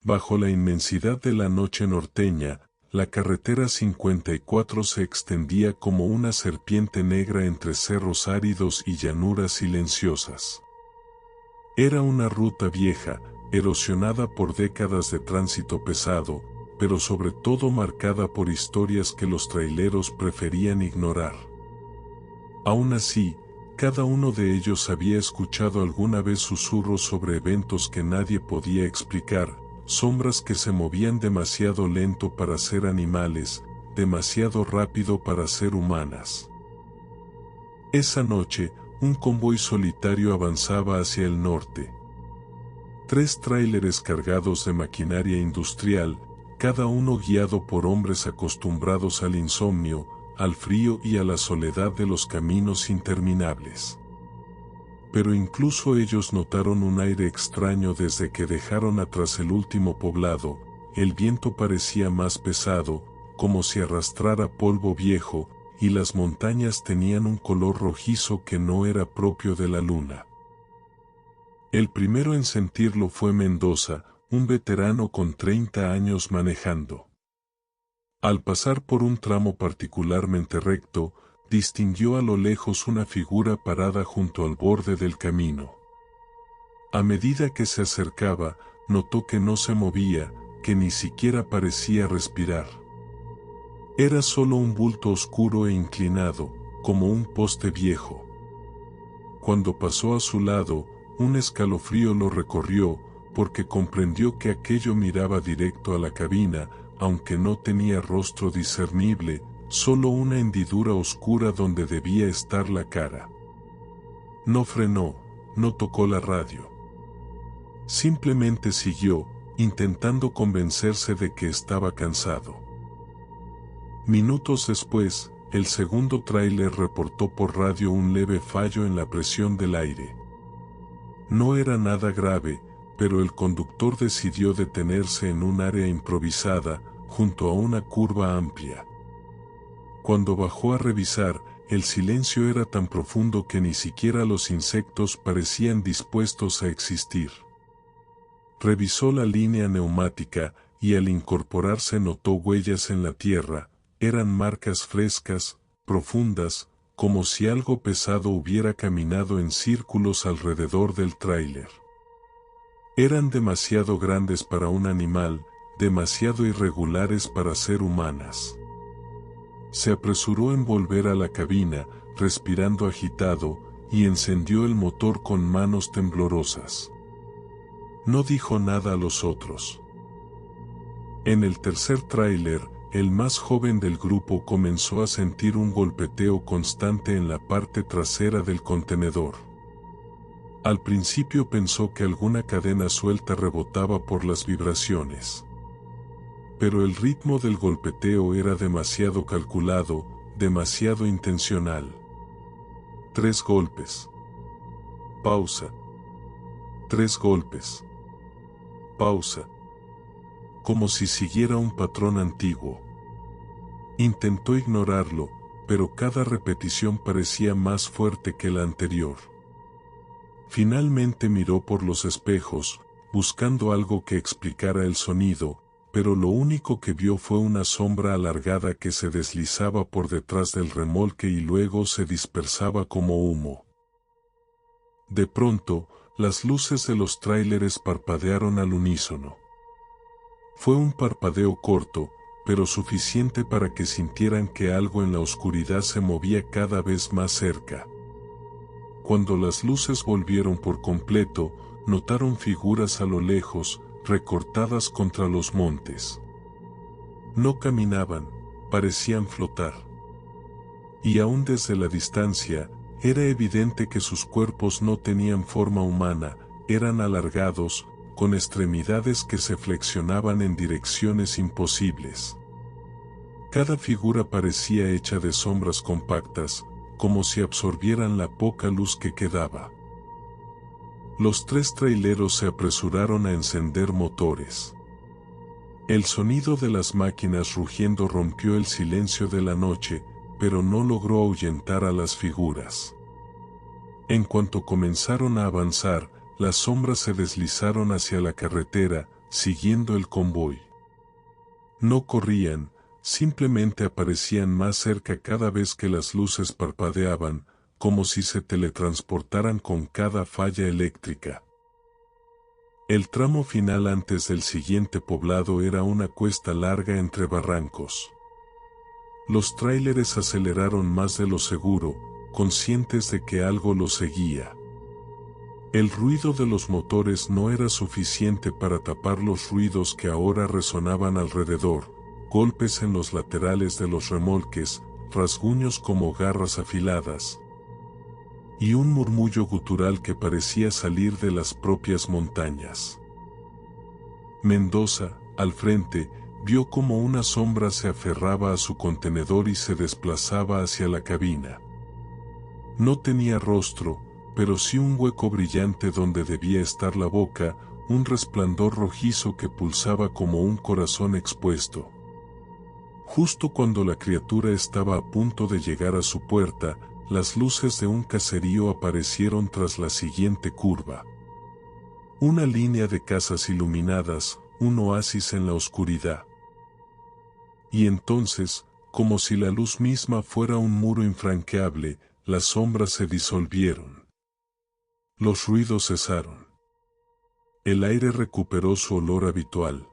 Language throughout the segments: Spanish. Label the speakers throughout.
Speaker 1: Bajo la inmensidad de la noche norteña, la carretera 54 se extendía como una serpiente negra entre cerros áridos y llanuras silenciosas. Era una ruta vieja, erosionada por décadas de tránsito pesado, pero sobre todo marcada por historias que los traileros preferían ignorar. Aún así, cada uno de ellos había escuchado alguna vez susurros sobre eventos que nadie podía explicar, sombras que se movían demasiado lento para ser animales, demasiado rápido para ser humanas. Esa noche, un convoy solitario avanzaba hacia el norte. 3 tráileres cargados de maquinaria industrial, cada uno guiado por hombres acostumbrados al insomnio, al frío y a la soledad de los caminos interminables. Pero incluso ellos notaron un aire extraño desde que dejaron atrás el último poblado. El viento parecía más pesado, como si arrastrara polvo viejo, y las montañas tenían un color rojizo que no era propio de la luna. El primero en sentirlo fue Mendoza, un veterano con 30 años manejando. Al pasar por un tramo particularmente recto, distinguió a lo lejos una figura parada junto al borde del camino. A medida que se acercaba, notó que no se movía, que ni siquiera parecía respirar. Era solo un bulto oscuro e inclinado, como un poste viejo. Cuando pasó a su lado, un escalofrío lo recorrió, porque comprendió que aquello miraba directo a la cabina, aunque no tenía rostro discernible, solo una hendidura oscura donde debía estar la cara. No frenó, no tocó la radio. Simplemente siguió, intentando convencerse de que estaba cansado. Minutos después, el segundo tráiler reportó por radio un leve fallo en la presión del aire. No era nada grave, pero el conductor decidió detenerse en un área improvisada, junto a una curva amplia. Cuando bajó a revisar, el silencio era tan profundo que ni siquiera los insectos parecían dispuestos a existir. Revisó la línea neumática, y al incorporarse notó huellas en la tierra. Eran marcas frescas, profundas, como si algo pesado hubiera caminado en círculos alrededor del tráiler. Eran demasiado grandes para un animal, demasiado irregulares para ser humanas. Se apresuró en volver a la cabina, respirando agitado, y encendió el motor con manos temblorosas. No dijo nada a los otros. En el tercer tráiler, el más joven del grupo comenzó a sentir un golpeteo constante en la parte trasera del contenedor. Al principio pensó que alguna cadena suelta rebotaba por las vibraciones. Pero el ritmo del golpeteo era demasiado calculado, demasiado intencional. 3 golpes. Pausa. 3 golpes. Pausa. Como si siguiera un patrón antiguo. Intentó ignorarlo, pero cada repetición parecía más fuerte que la anterior. Finalmente miró por los espejos, buscando algo que explicara el sonido, pero lo único que vio fue una sombra alargada que se deslizaba por detrás del remolque y luego se dispersaba como humo. De pronto, las luces de los tráileres parpadearon al unísono. Fue un parpadeo corto, pero suficiente para que sintieran que algo en la oscuridad se movía cada vez más cerca. Cuando las luces volvieron por completo, notaron figuras a lo lejos, recortadas contra los montes. No caminaban, parecían flotar. Y aún desde la distancia, era evidente que sus cuerpos no tenían forma humana, eran alargados, con extremidades que se flexionaban en direcciones imposibles. Cada figura parecía hecha de sombras compactas, como si absorbieran la poca luz que quedaba. Los 3 traileros se apresuraron a encender motores. El sonido de las máquinas rugiendo rompió el silencio de la noche, pero no logró ahuyentar a las figuras. En cuanto comenzaron a avanzar, las sombras se deslizaron hacia la carretera, siguiendo el convoy. No corrían, simplemente aparecían más cerca cada vez que las luces parpadeaban, como si se teletransportaran con cada falla eléctrica. El tramo final antes del siguiente poblado era una cuesta larga entre barrancos. Los tráileres aceleraron más de lo seguro, conscientes de que algo los seguía. El ruido de los motores no era suficiente para tapar los ruidos que ahora resonaban alrededor, golpes en los laterales de los remolques, rasguños como garras afiladas, y un murmullo gutural que parecía salir de las propias montañas. Mendoza, al frente, vio como una sombra se aferraba a su contenedor y se desplazaba hacia la cabina. No tenía rostro, pero sí un hueco brillante donde debía estar la boca, un resplandor rojizo que pulsaba como un corazón expuesto. Justo cuando la criatura estaba a punto de llegar a su puerta, las luces de un caserío aparecieron tras la siguiente curva. Una línea de casas iluminadas, un oasis en la oscuridad. Y entonces, como si la luz misma fuera un muro infranqueable, las sombras se disolvieron. Los ruidos cesaron. El aire recuperó su olor habitual.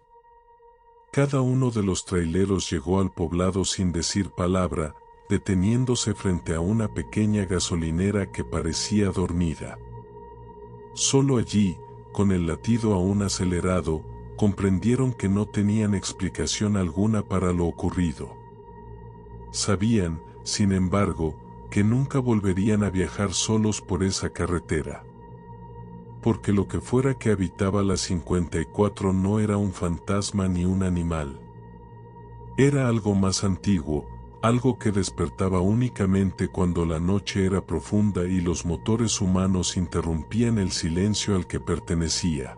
Speaker 1: Cada uno de los traileros llegó al poblado sin decir palabra, deteniéndose frente a una pequeña gasolinera que parecía dormida. Solo allí, con el latido aún acelerado, comprendieron que no tenían explicación alguna para lo ocurrido. Sabían, sin embargo, que nunca volverían a viajar solos por esa carretera. Porque lo que fuera que habitaba la 54 no era un fantasma ni un animal. Era algo más antiguo, algo que despertaba únicamente cuando la noche era profunda y los motores humanos interrumpían el silencio al que pertenecía.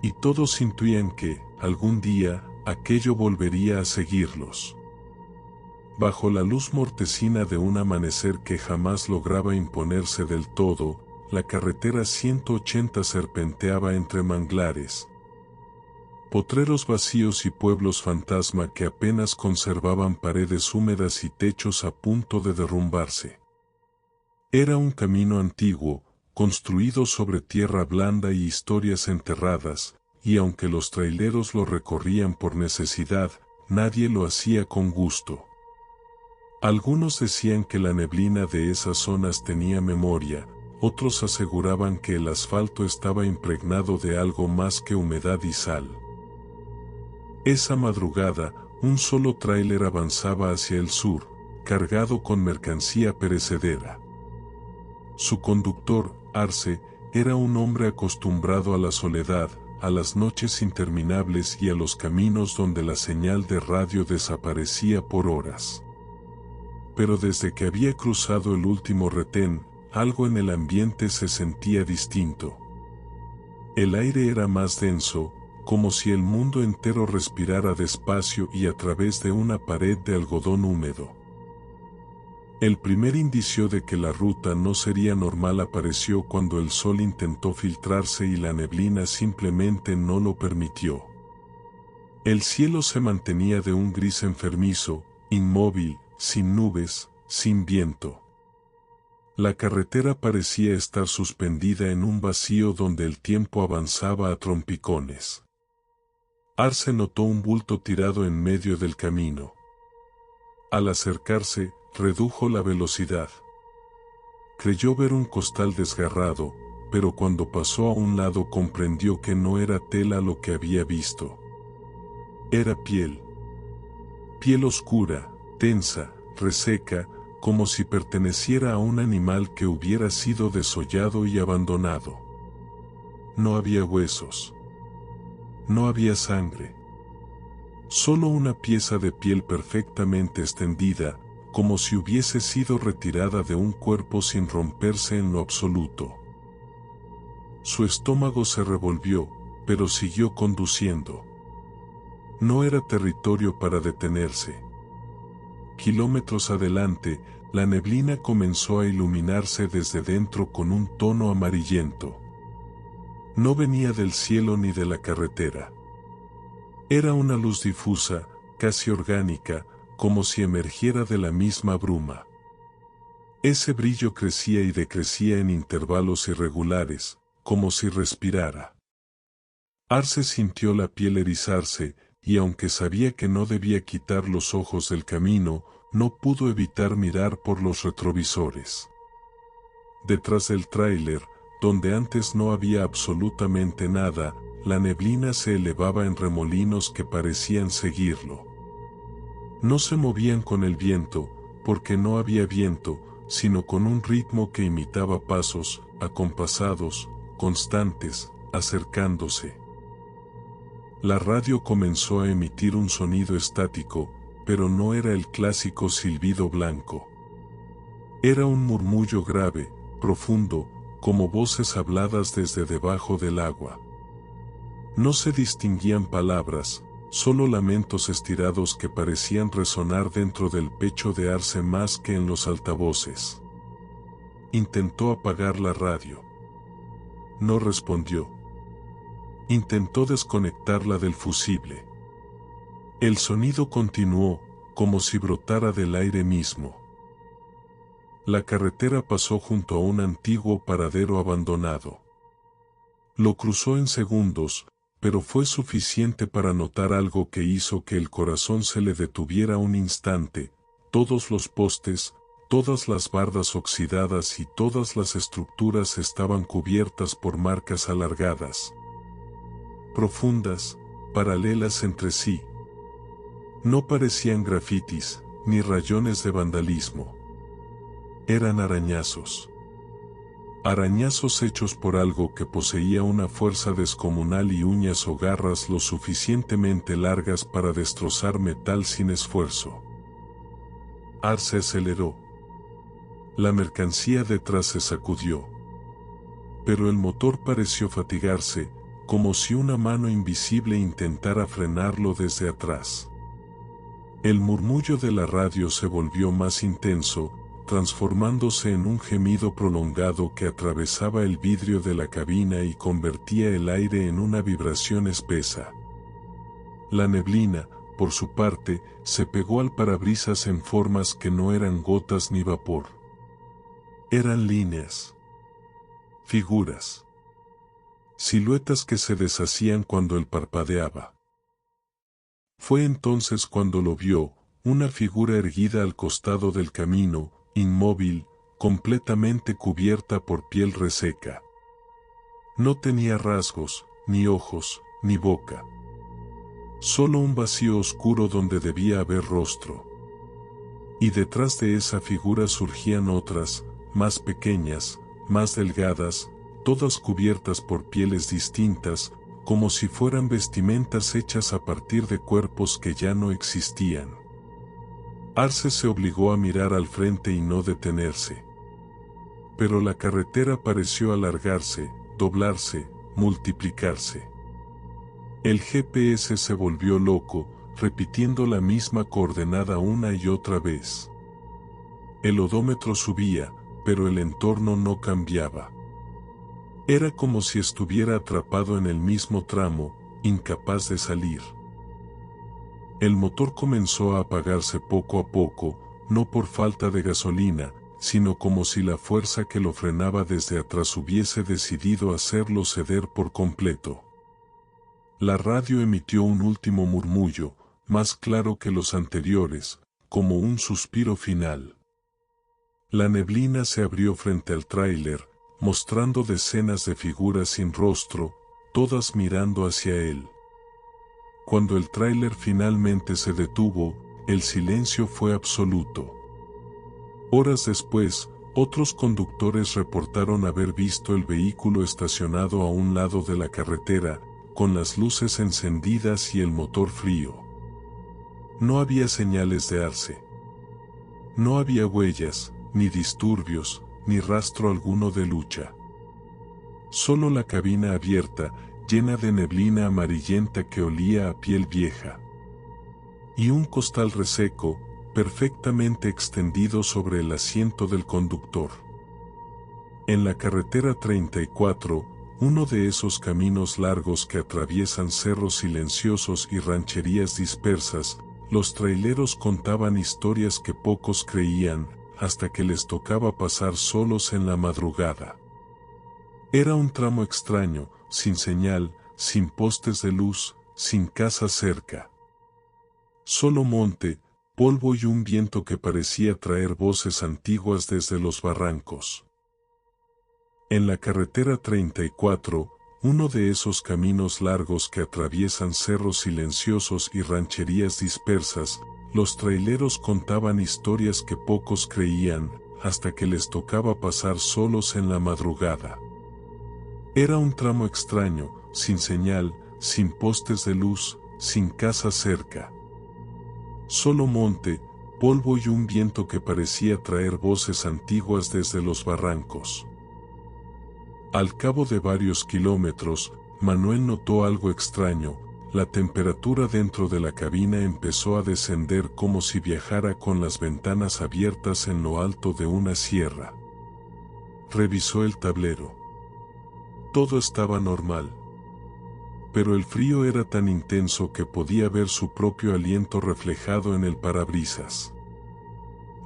Speaker 1: Y todos intuían que, algún día, aquello volvería a seguirlos. Bajo la luz mortecina de un amanecer que jamás lograba imponerse del todo, la carretera 180 serpenteaba entre manglares, potreros vacíos y pueblos fantasma que apenas conservaban paredes húmedas y techos a punto de derrumbarse. Era un camino antiguo, construido sobre tierra blanda y historias enterradas, y aunque los traileros lo recorrían por necesidad, nadie lo hacía con gusto. Algunos decían que la neblina de esas zonas tenía memoria, otros aseguraban que el asfalto estaba impregnado de algo más que humedad y sal. Esa madrugada, un solo tráiler avanzaba hacia el sur, cargado con mercancía perecedera. Su conductor, Arce, era un hombre acostumbrado a la soledad, a las noches interminables y a los caminos donde la señal de radio desaparecía por horas. Pero desde que había cruzado el último retén, algo en el ambiente se sentía distinto. El aire era más denso, como si el mundo entero respirara despacio y a través de una pared de algodón húmedo. El primer indicio de que la ruta no sería normal apareció cuando el sol intentó filtrarse y la neblina simplemente no lo permitió. El cielo se mantenía de un gris enfermizo, inmóvil, sin nubes, sin viento. La carretera parecía estar suspendida en un vacío donde el tiempo avanzaba a trompicones. Arce notó un bulto tirado en medio del camino. Al acercarse, redujo la velocidad. Creyó ver un costal desgarrado, pero cuando pasó a un lado comprendió que no era tela lo que había visto. Era piel. Piel oscura, tensa, reseca, como si perteneciera a un animal que hubiera sido desollado y abandonado. No había huesos. No había sangre. Solo una pieza de piel perfectamente extendida, como si hubiese sido retirada de un cuerpo sin romperse en lo absoluto. Su estómago se revolvió, pero siguió conduciendo. No era territorio para detenerse. Kilómetros adelante, la neblina comenzó a iluminarse desde dentro con un tono amarillento. No venía del cielo ni de la carretera. Era una luz difusa, casi orgánica, como si emergiera de la misma bruma. Ese brillo crecía y decrecía en intervalos irregulares, como si respirara. Arce sintió la piel erizarse, y aunque sabía que no debía quitar los ojos del camino, no pudo evitar mirar por los retrovisores. Detrás del tráiler, donde antes no había absolutamente nada, la neblina se elevaba en remolinos que parecían seguirlo. No se movían con el viento, porque no había viento, sino con un ritmo que imitaba pasos, acompasados, constantes, acercándose. La radio comenzó a emitir un sonido estático, pero no era el clásico silbido blanco. Era un murmullo grave, profundo, como voces habladas desde debajo del agua. No se distinguían palabras, solo lamentos estirados que parecían resonar dentro del pecho de Arce más que en los altavoces. Intentó apagar la radio. No respondió. Intentó desconectarla del fusible. El sonido continuó, como si brotara del aire mismo. La carretera pasó junto a un antiguo paradero abandonado. Lo cruzó en segundos, pero fue suficiente para notar algo que hizo que el corazón se le detuviera un instante. Todos los postes, todas las bardas oxidadas y todas las estructuras estaban cubiertas por marcas alargadas, profundas, paralelas entre sí. No parecían grafitis, ni rayones de vandalismo. Eran arañazos. Arañazos hechos por algo que poseía una fuerza descomunal y uñas o garras lo suficientemente largas para destrozar metal sin esfuerzo. Arce aceleró. La mercancía detrás se sacudió. Pero el motor pareció fatigarse, como si una mano invisible intentara frenarlo desde atrás. El murmullo de la radio se volvió más intenso, transformándose en un gemido prolongado que atravesaba el vidrio de la cabina y convertía el aire en una vibración espesa. La neblina, por su parte, se pegó al parabrisas en formas que no eran gotas ni vapor. Eran líneas, figuras, siluetas que se deshacían cuando él parpadeaba. Fue entonces cuando lo vio, una figura erguida al costado del camino, inmóvil, completamente cubierta por piel reseca. No tenía rasgos, ni ojos, ni boca. Solo un vacío oscuro donde debía haber rostro. Y detrás de esa figura surgían otras, más pequeñas, más delgadas, todas cubiertas por pieles distintas, como si fueran vestimentas hechas a partir de cuerpos que ya no existían. Arce se obligó a mirar al frente y no detenerse. Pero la carretera pareció alargarse, doblarse, multiplicarse. El GPS se volvió loco, repitiendo la misma coordenada una y otra vez. El odómetro subía, pero el entorno no cambiaba. Era como si estuviera atrapado en el mismo tramo, incapaz de salir. El motor comenzó a apagarse poco a poco, no por falta de gasolina, sino como si la fuerza que lo frenaba desde atrás hubiese decidido hacerlo ceder por completo. La radio emitió un último murmullo, más claro que los anteriores, como un suspiro final. La neblina se abrió frente al tráiler, mostrando decenas de figuras sin rostro, todas mirando hacia él. Cuando el tráiler finalmente se detuvo, el silencio fue absoluto. Horas después, otros conductores reportaron haber visto el vehículo estacionado a un lado de la carretera, con las luces encendidas y el motor frío. No había señales de Arce. No había huellas, ni disturbios, ni rastro alguno de lucha. Solo la cabina abierta, llena de neblina amarillenta que olía a piel vieja. Y un costal reseco, perfectamente extendido sobre el asiento del conductor. En la carretera 34, uno de esos caminos largos que atraviesan cerros silenciosos y rancherías dispersas. Los traileros contaban historias que pocos creían, hasta que les tocaba pasar solos en la madrugada. Era un tramo extraño, sin señal, sin postes de luz, sin casa cerca. Solo monte, polvo y un viento que parecía traer voces antiguas desde los barrancos. En la carretera 34, uno de esos caminos largos que atraviesan cerros silenciosos y rancherías dispersas, los traileros contaban historias que pocos creían, hasta que les tocaba pasar solos en la madrugada. Era un tramo extraño, sin señal, sin postes de luz, sin casa cerca. Solo monte, polvo y un viento que parecía traer voces antiguas desde los barrancos. Al cabo de varios kilómetros, Manuel notó algo extraño. La temperatura dentro de la cabina empezó a descender como si viajara con las ventanas abiertas en lo alto de una sierra. Revisó el tablero. Todo estaba normal. Pero el frío era tan intenso que podía ver su propio aliento reflejado en el parabrisas.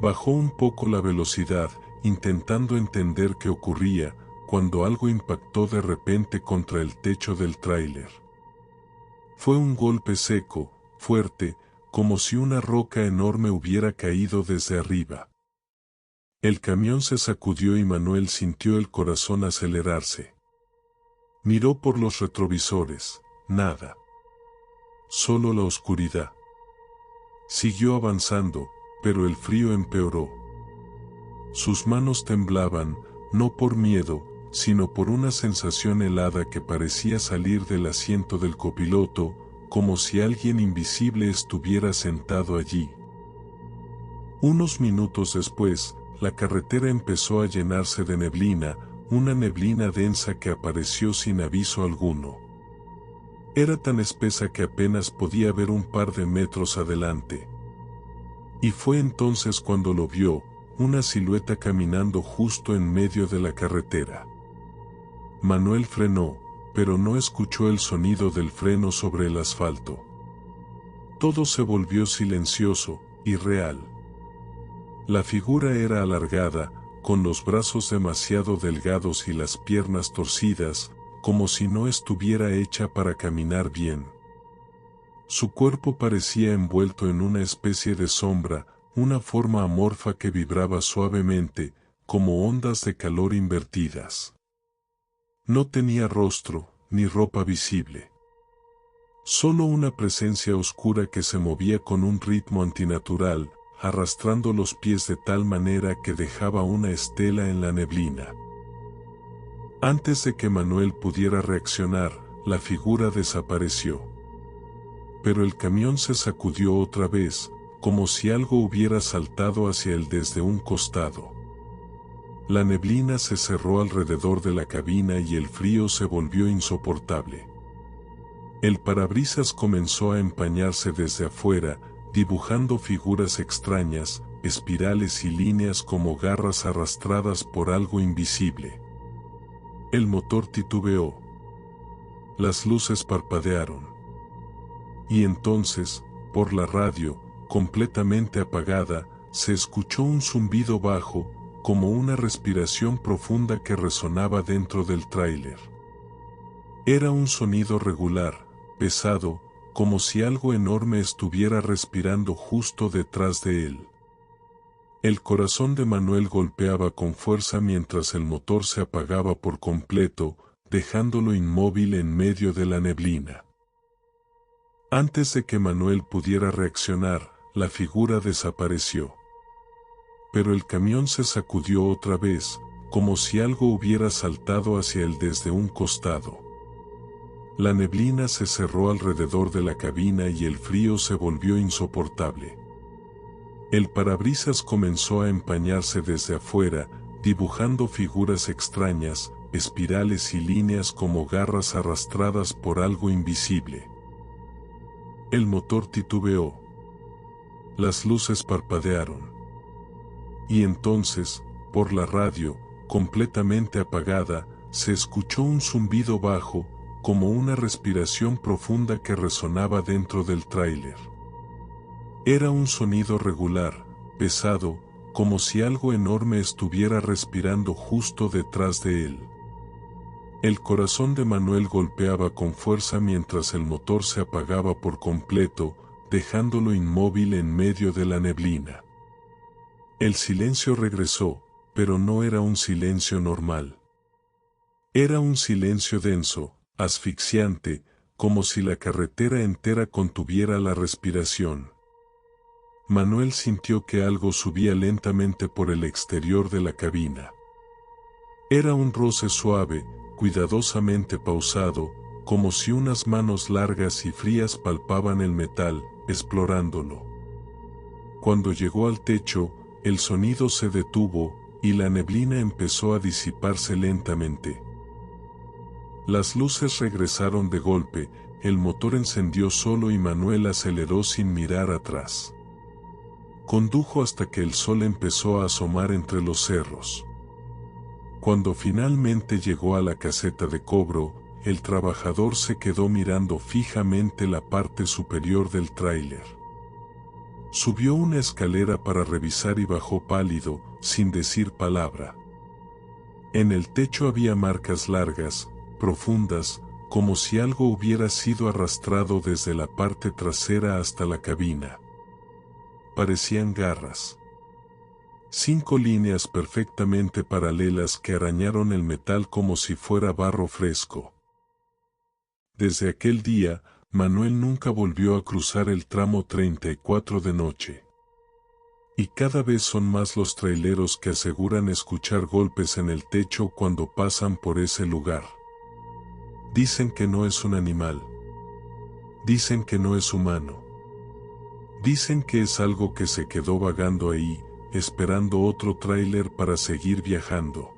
Speaker 1: Bajó un poco la velocidad, intentando entender qué ocurría, cuando algo impactó de repente contra el techo del tráiler. Fue un golpe seco, fuerte, como si una roca enorme hubiera caído desde arriba. El camión se sacudió y Manuel sintió el corazón acelerarse. Miró por los retrovisores, nada. Solo la oscuridad. Siguió avanzando, pero el frío empeoró. Sus manos temblaban, no por miedo, sino por una sensación helada que parecía salir del asiento del copiloto, como si alguien invisible estuviera sentado allí. Unos minutos después, la carretera empezó a llenarse de neblina, una neblina densa que apareció sin aviso alguno. Era tan espesa que apenas podía ver un par de metros adelante. Y fue entonces cuando lo vio, una silueta caminando justo en medio de la carretera. Manuel frenó, pero no escuchó el sonido del freno sobre el asfalto. Todo se volvió silencioso, irreal. La figura era alargada, con los brazos demasiado delgados y las piernas torcidas, como si no estuviera hecha para caminar bien. Su cuerpo parecía envuelto en una especie de sombra, una forma amorfa que vibraba suavemente, como ondas de calor invertidas. No tenía rostro, ni ropa visible. Solo una presencia oscura que se movía con un ritmo antinatural, arrastrando los pies de tal manera que dejaba una estela en la neblina. Antes de que Manuel pudiera reaccionar, la figura desapareció. Pero el camión se sacudió otra vez, como si algo hubiera saltado hacia él desde un costado. La neblina se cerró alrededor de la cabina y el frío se volvió insoportable. El parabrisas comenzó a empañarse desde afuera, dibujando figuras extrañas, espirales y líneas como garras arrastradas por algo invisible. El motor titubeó. Las luces parpadearon. Y entonces, por la radio, completamente apagada, se escuchó un zumbido bajo, como una respiración profunda que resonaba dentro del tráiler. Era un sonido regular, pesado, como si algo enorme estuviera respirando justo detrás de él. El corazón de Manuel golpeaba con fuerza mientras el motor se apagaba por completo, dejándolo inmóvil en medio de la neblina. Antes de que Manuel pudiera reaccionar, la figura desapareció. Pero el camión se sacudió otra vez, como si algo hubiera saltado hacia él desde un costado. La neblina se cerró alrededor de la cabina y el frío se volvió insoportable. El parabrisas comenzó a empañarse desde afuera, dibujando figuras extrañas, espirales y líneas como garras arrastradas por algo invisible. El motor titubeó. Las luces parpadearon. Y entonces, por la radio, completamente apagada, se escuchó un zumbido bajo, como una respiración profunda que resonaba dentro del tráiler. Era un sonido regular, pesado, como si algo enorme estuviera respirando justo detrás de él. El corazón de Manuel golpeaba con fuerza mientras el motor se apagaba por completo, dejándolo inmóvil en medio de la neblina. El silencio regresó, pero no era un silencio normal. Era un silencio denso, asfixiante, como si la carretera entera contuviera la respiración. Manuel sintió que algo subía lentamente por el exterior de la cabina. Era un roce suave, cuidadosamente pausado, como si unas manos largas y frías palpaban el metal, explorándolo. Cuando llegó al techo, el sonido se detuvo, y la neblina empezó a disiparse lentamente. Las luces regresaron de golpe, el motor encendió solo y Manuel aceleró sin mirar atrás. Condujo hasta que el sol empezó a asomar entre los cerros. Cuando finalmente llegó a la caseta de cobro, el trabajador se quedó mirando fijamente la parte superior del tráiler. Subió una escalera para revisar y bajó pálido, sin decir palabra. En el techo había marcas largas, profundas, como si algo hubiera sido arrastrado desde la parte trasera hasta la cabina. Parecían garras. 5 líneas perfectamente paralelas que arañaron el metal como si fuera barro fresco. Desde aquel día, Manuel nunca volvió a cruzar el tramo 34 de noche. Y cada vez son más los traileros que aseguran escuchar golpes en el techo cuando pasan por ese lugar. Dicen que no es un animal. Dicen que no es humano. Dicen que es algo que se quedó vagando ahí, esperando otro tráiler para seguir viajando.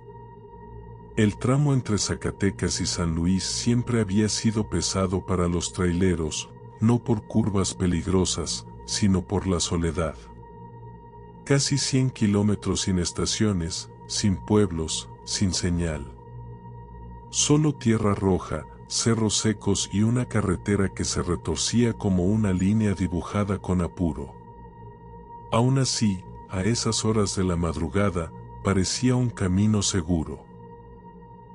Speaker 1: El tramo entre Zacatecas y San Luis siempre había sido pesado para los traileros, no por curvas peligrosas, sino por la soledad. Casi 100 kilómetros sin estaciones, sin pueblos, sin señal. Solo tierra roja, cerros secos y una carretera que se retorcía como una línea dibujada con apuro. Aún así, a esas horas de la madrugada, parecía un camino seguro.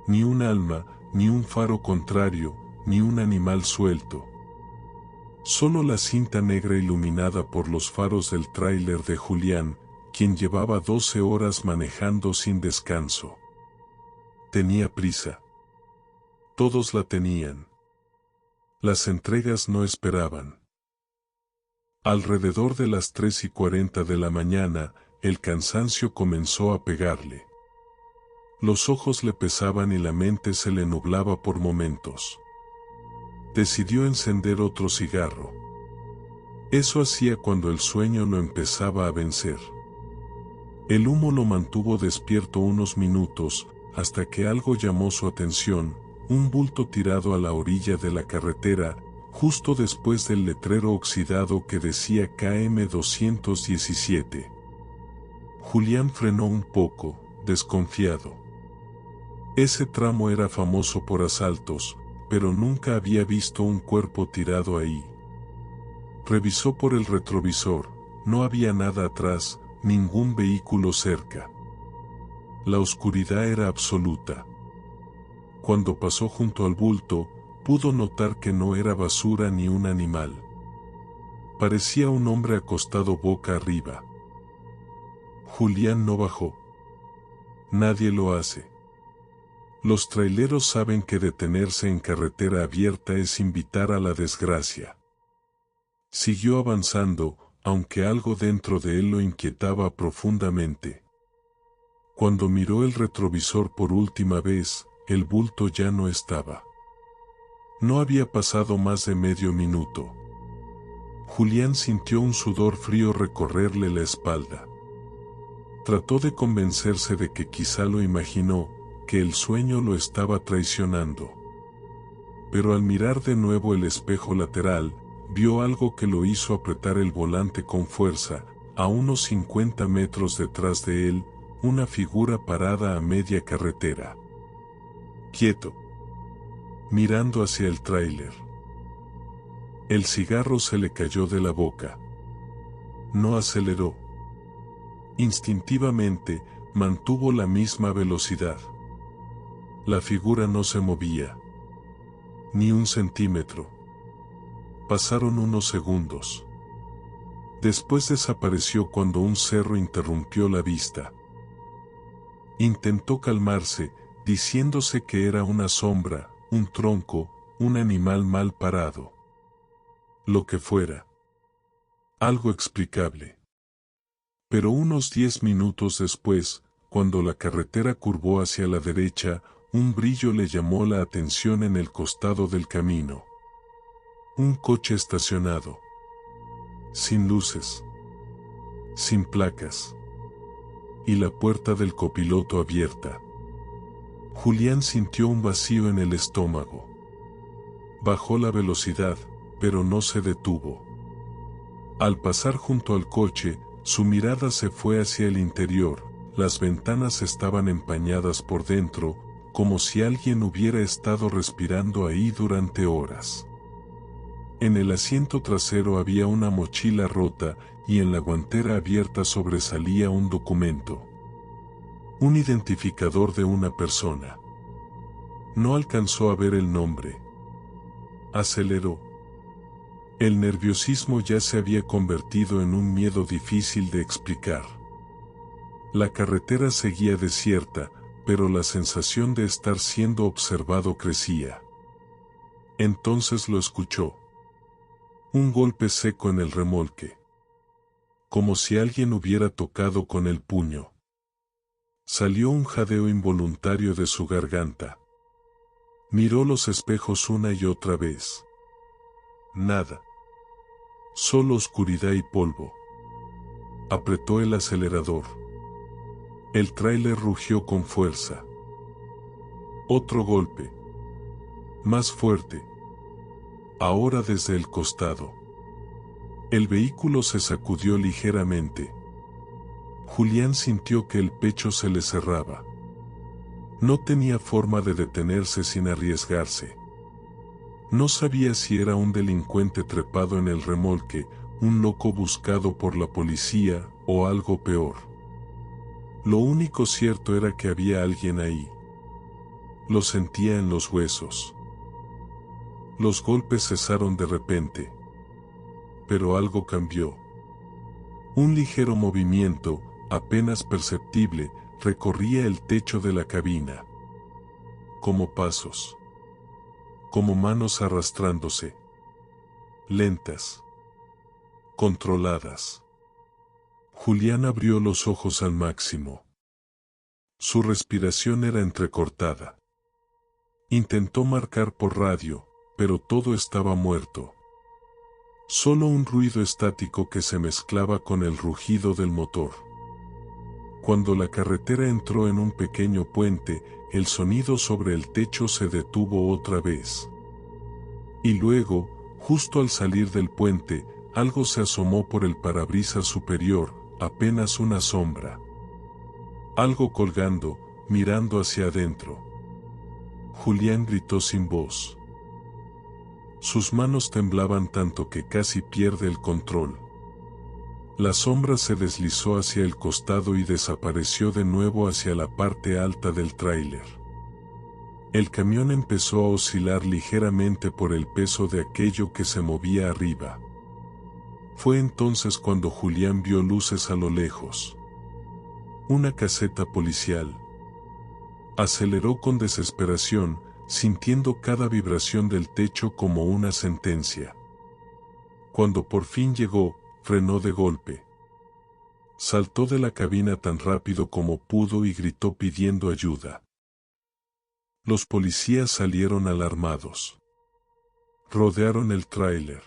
Speaker 1: Ni un alma, ni un faro contrario, ni un animal suelto. Solo la cinta negra iluminada por los faros del tráiler de Julián, quien llevaba 12 horas manejando sin descanso. Tenía prisa. Todos la tenían. Las entregas no esperaban. Alrededor de las 3:40 de la mañana, el cansancio comenzó a pegarle. Los ojos le pesaban y la mente se le nublaba por momentos. Decidió encender otro cigarro. Eso hacía cuando el sueño lo empezaba a vencer. El humo lo mantuvo despierto unos minutos, hasta que algo llamó su atención, un bulto tirado a la orilla de la carretera, justo después del letrero oxidado que decía KM 217. Julián frenó un poco, desconfiado. Ese tramo era famoso por asaltos, pero nunca había visto un cuerpo tirado ahí. Revisó por el retrovisor, no había nada atrás, ningún vehículo cerca. La oscuridad era absoluta. Cuando pasó junto al bulto, pudo notar que no era basura ni un animal. Parecía un hombre acostado boca arriba. Julián no bajó. Nadie lo hace. Los traileros saben que detenerse en carretera abierta es invitar a la desgracia. Siguió avanzando, aunque algo dentro de él lo inquietaba profundamente. Cuando miró el retrovisor por última vez, el bulto ya no estaba. No había pasado más de medio minuto. Julián sintió un sudor frío recorrerle la espalda. Trató de convencerse de que quizá lo imaginó, que el sueño lo estaba traicionando. Pero al mirar de nuevo el espejo lateral, vio algo que lo hizo apretar el volante con fuerza. A unos 50 metros detrás de él, una figura parada a media carretera. quieto, mirando hacia el tráiler. El cigarro se le cayó de la boca. No aceleró. Instintivamente, mantuvo la misma velocidad. La figura no se movía. Ni un centímetro. Pasaron unos segundos. Después desapareció cuando un cerro interrumpió la vista. Intentó calmarse, diciéndose que era una sombra, un tronco, un animal mal parado. Lo que fuera. Algo explicable. Pero unos 10 minutos después, cuando la carretera curvó hacia la derecha, un brillo le llamó la atención en el costado del camino. Un coche estacionado. Sin luces. Sin placas. Y la puerta del copiloto abierta. Julián sintió un vacío en el estómago. Bajó la velocidad, pero no se detuvo. Al pasar junto al coche, su mirada se fue hacia el interior. Las ventanas estaban empañadas por dentro, como si alguien hubiera estado respirando ahí durante horas. En el asiento trasero había una mochila rota y en la guantera abierta sobresalía un documento. Un identificador de una persona. No alcanzó a ver el nombre. Aceleró. El nerviosismo ya se había convertido en un miedo difícil de explicar. La carretera seguía desierta, pero la sensación de estar siendo observado crecía. Entonces lo escuchó. Un golpe seco en el remolque. Como si alguien hubiera tocado con el puño. Salió un jadeo involuntario de su garganta. Miró los espejos una y otra vez. Nada. Solo oscuridad y polvo. Apretó el acelerador. El tráiler rugió con fuerza. Otro golpe. Más fuerte. Ahora desde el costado. El vehículo se sacudió ligeramente. Julián sintió que el pecho se le cerraba. No tenía forma de detenerse sin arriesgarse. No sabía si era un delincuente trepado en el remolque, un loco buscado por la policía, o algo peor. Lo único cierto era que había alguien ahí. Lo sentía en los huesos. Los golpes cesaron de repente. Pero algo cambió. Un ligero movimiento, apenas perceptible, recorría el techo de la cabina. Como pasos. Como manos arrastrándose. Lentas. Controladas. Julián abrió los ojos al máximo. Su respiración era entrecortada. Intentó marcar por radio, pero todo estaba muerto. Solo un ruido estático que se mezclaba con el rugido del motor. Cuando la carretera entró en un pequeño puente, el sonido sobre el techo se detuvo otra vez. Y luego, justo al salir del puente, algo se asomó por el parabrisas superior, apenas una sombra. Algo colgando, mirando hacia adentro. Julián gritó sin voz. Sus manos temblaban tanto que casi pierde el control. La sombra se deslizó hacia el costado y desapareció de nuevo hacia la parte alta del tráiler. El camión empezó a oscilar ligeramente por el peso de aquello que se movía arriba. Fue entonces cuando Julián vio luces a lo lejos. Una caseta policial. Aceleró con desesperación, sintiendo cada vibración del techo como una sentencia. Cuando por fin llegó, frenó de golpe. Saltó de la cabina tan rápido como pudo y gritó pidiendo ayuda. Los policías salieron alarmados. Rodearon el tráiler.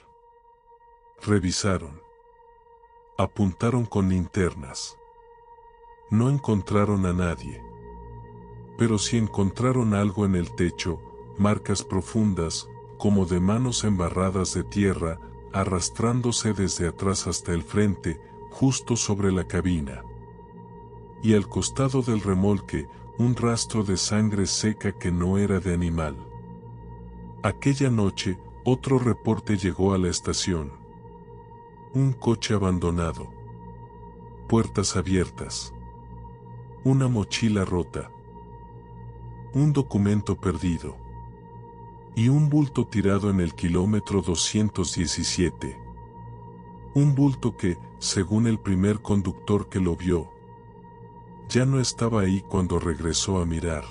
Speaker 1: Revisaron. Apuntaron con linternas. No encontraron a nadie. Pero sí encontraron algo en el techo, marcas profundas, como de manos embarradas de tierra, arrastrándose desde atrás hasta el frente, justo sobre la cabina. Y al costado del remolque, un rastro de sangre seca que no era de animal. Aquella noche, otro reporte llegó a la estación. Un coche abandonado. Puertas abiertas. Una mochila rota. Un documento perdido. Y un bulto tirado en el kilómetro 217. Un bulto que, según el primer conductor que lo vio, ya no estaba ahí cuando regresó a mirar.